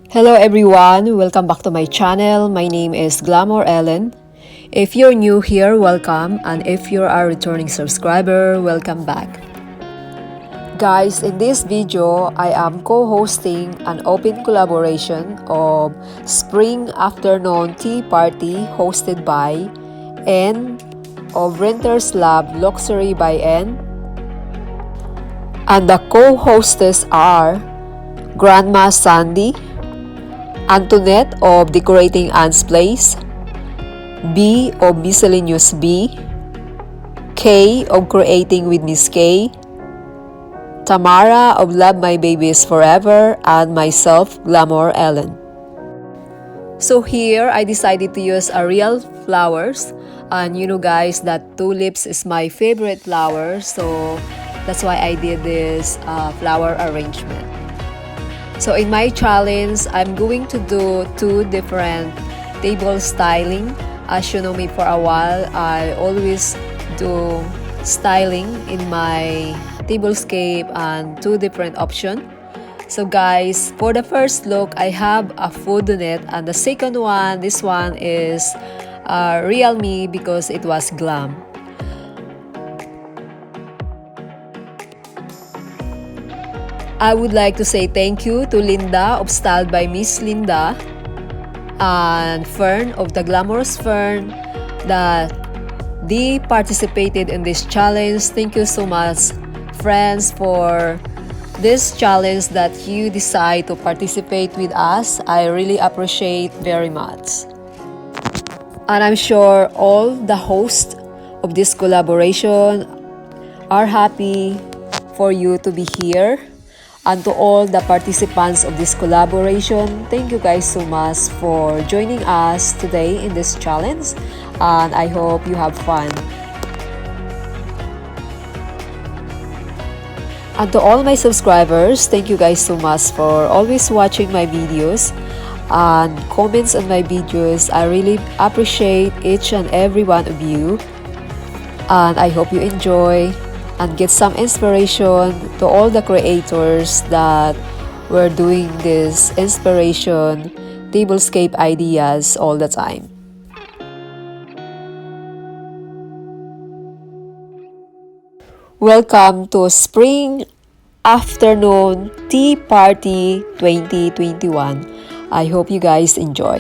Hello everyone, welcome back to my channel. My name is Glamour Ellen. If you're new here, welcome, and if you're a returning subscriber, welcome back. Guys, in this video, I am co-hosting an open collaboration of Spring Afternoon Tea Party hosted by N of Renters Lab Luxury by N, and the co-hostess are Grandma Sandy, Antoinette of Decorating Anne's Place, B of Miscellaneous B, K of Creating with Mz Kaye, Tamara of Love My Babies Forever, and myself, Glamour Ellen. So here, I decided to use a real flowers, and you know guys that tulips is my favorite flower, so that's why I did this flower arrangement. So in my challenge, I'm going to do two different table styling. As you know me for a while, I always do styling in my Tablescape and two different options. So guys, for the first look, I have a food on it, and the second one, this one is Real Me because it was glam. I would like to say thank you to Linda of Styled by Miss Linda and Fern of the Glamorous Fern that they participated in this challenge. Thank you so much, friends, for this challenge that you decide to participate with us. I really appreciate very much. And I'm sure all the hosts of this collaboration are happy for you to be here. And to all the participants of this collaboration, thank you guys so much for joining us today in this challenge, and I hope you have fun. And to all my subscribers, thank you guys so much for always watching my videos and comments on my videos. I really appreciate each and every one of you, and I hope you enjoy and get some inspiration to all the creators that were doing this inspiration tablescape ideas all the time. Welcome to Spring Afternoon Tea Party 2021. I hope you guys enjoy.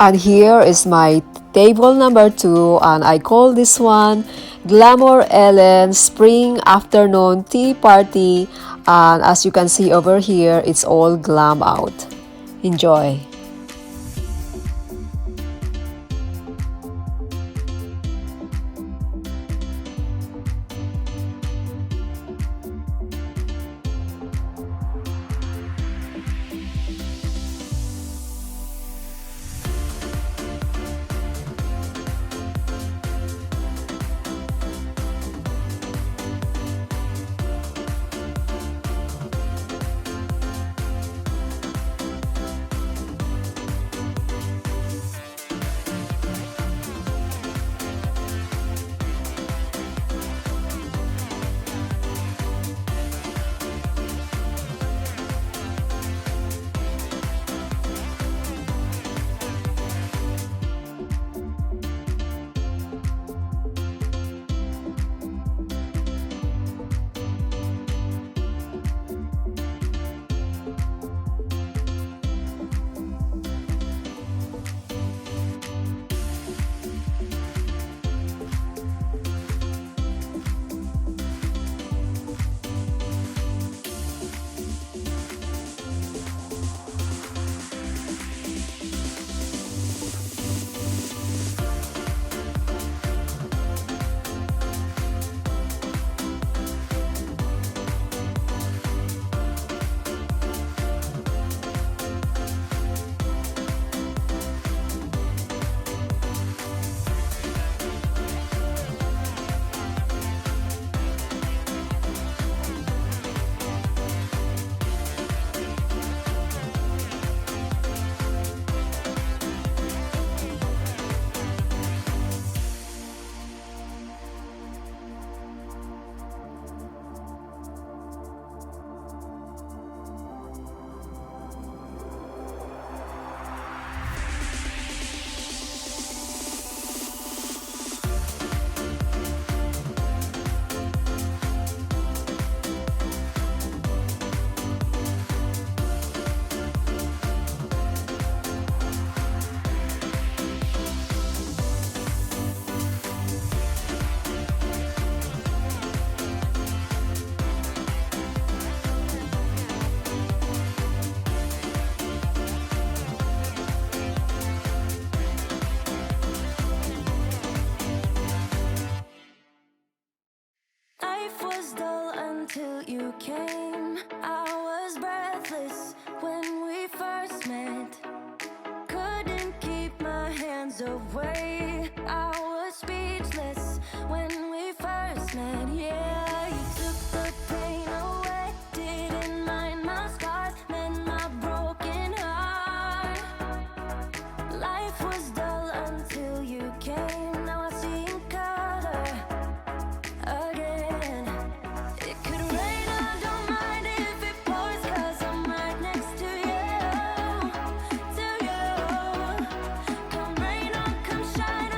And here is my table number 2, and I call this one Glamour Ellen Spring Afternoon Tea Party. And as you can see over here, it's all glam out. Enjoy! Life was dull until you came. I was breathless when we first met. Couldn't keep my hands away. I was speechless when we first met. Yeah, you took the pain away. Didn't mind my scars, mend my broken heart. Life was dull until you came. Now I see in color again. It could rain, I don't mind if it pours, 'cause I'm right next to you, to you. Come rain or come shine,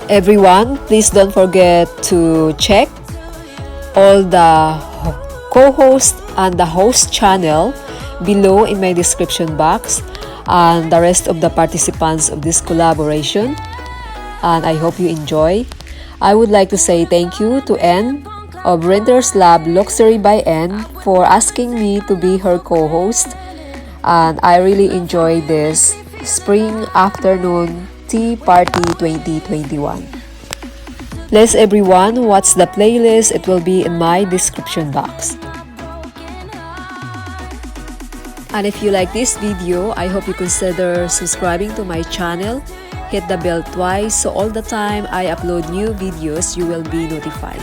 Everyone, please don't forget to check all the co-host and the host channel below in my description box and the rest of the participants of this collaboration. And I hope you enjoy. I would like to say thank you to N of Renter's Lab Luxury by N for asking me to be her co-host. And I really enjoy this Spring Afternoon Tea Party 2021. Please everyone, watch the playlist. It will be in my description box. And if you like this video, I hope you consider subscribing to my channel. Hit the bell twice so all the time I upload new videos, you will be notified.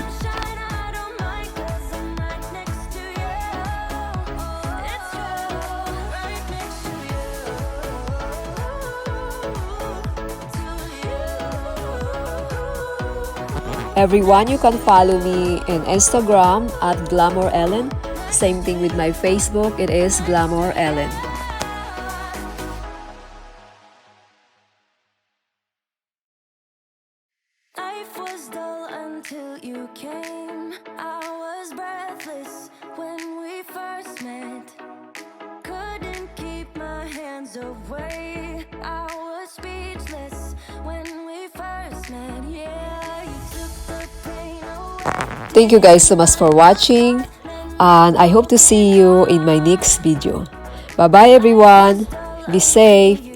Everyone, you can follow me in Instagram at Glamour Ellen. Same thing with my Facebook, it is Glamour Ellen. Life was dull until you came. I was breathless when we first met. Couldn't keep my hands away. I was speechless when we first met. Yeah, you took the pain away. Thank you guys so much for watching. And I hope to see you in my next video. Bye bye everyone. Be safe.